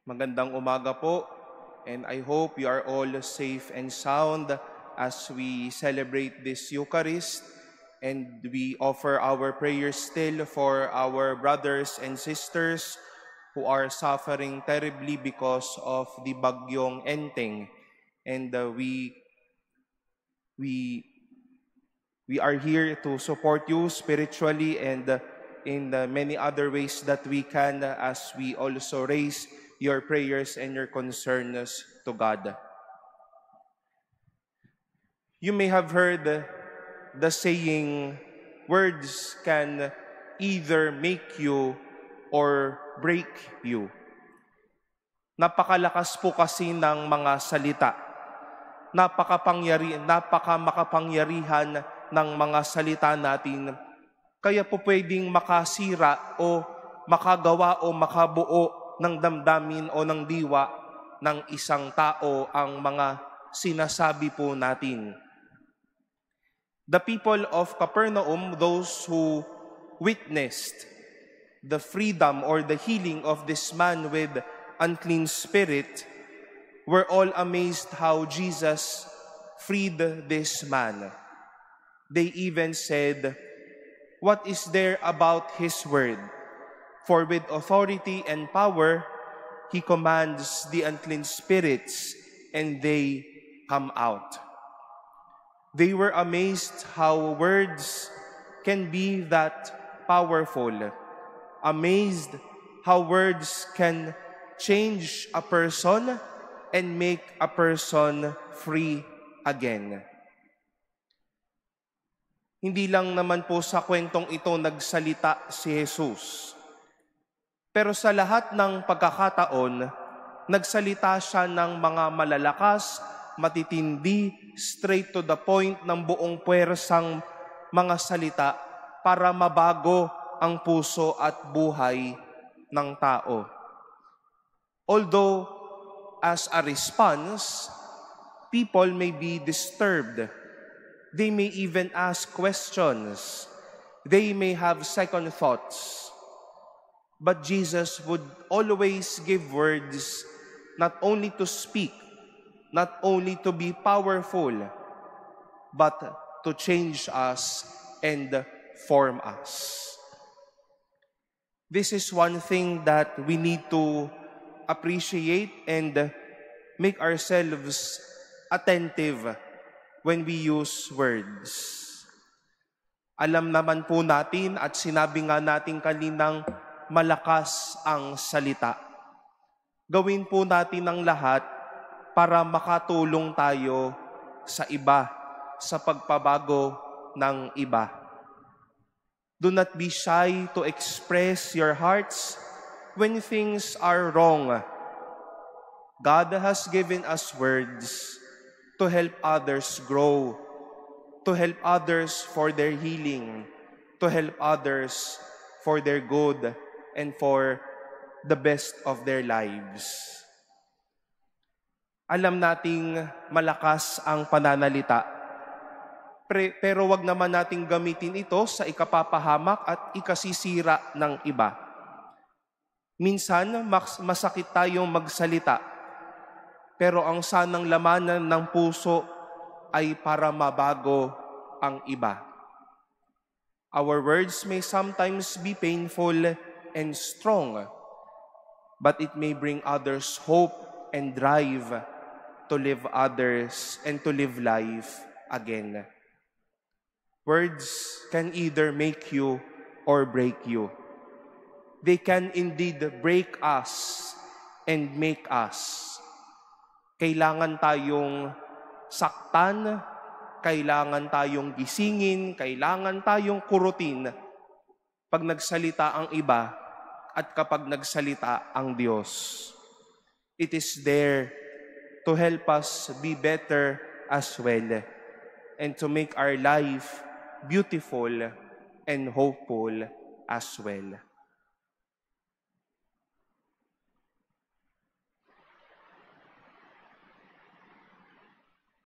Magandang umaga po, and I hope you are all safe and sound as we celebrate this Eucharist, and we offer our prayers still for our brothers and sisters who are suffering terribly because of the Bagyong Enteng. And we are here to support you spiritually and in the many other ways that we can, as we also raise your prayers and your concerns to God. You may have heard the saying, words can either make you or break you. Napakalakas po kasi ng mga salita. Napakamakapangyarihan ng mga salita natin. Kaya po pwedeng makasira o makagawa o makabuo ng damdamin o ng diwa ng isang tao ang mga sinasabi po natin. The people of Capernaum, those who witnessed the freedom or the healing of this man with unclean spirit, were all amazed how Jesus freed this man. They even said, "What is there about his word? For with authority and power, he commands the unclean spirits, and they come out." They were amazed how words can be that powerful. Amazed how words can change a person and make a person free again. Hindi lang naman po sa kwentong ito nagsalita si Jesus. Pero sa lahat ng pagkakataon, nagsalita siya ng mga malalakas, matitindi, straight to the point ng buong puwersang mga salita para mabago ang puso at buhay ng tao. Although, as a response, people may be disturbed. They may even ask questions. They may have second thoughts. But Jesus would always give words not only to speak, not only to be powerful, but to change us and form us. This is one thing that we need to appreciate and make ourselves attentive when we use words. Alam naman po natin at sinabi nga natin kaninang malakas ang salita. Gawin po natin ang lahat para makatulong tayo sa iba, sa pagpabago ng iba. Do not be shy to express your hearts when things are wrong. God has given us words to help others grow, to help others for their healing, to help others for their good, and for the best of their lives. Alam nating malakas ang pananalita, pero wag naman nating gamitin ito sa ikapapahamak at ikasisira ng iba. Minsan, masakit tayong magsalita, pero ang sanang lamanan ng puso ay para mabago ang iba. Our words may sometimes be painful and strong, but it may bring others hope and drive to live others and to live life again. Words can either make you or break you. They can indeed break us and make us. Kailangan tayong saktan, kailangan tayong gisingin, kailangan tayong kurutin pag nagsalita ang iba at kapag nagsalita ang Diyos. It is there to help us be better as well and to make our life beautiful and hopeful as well.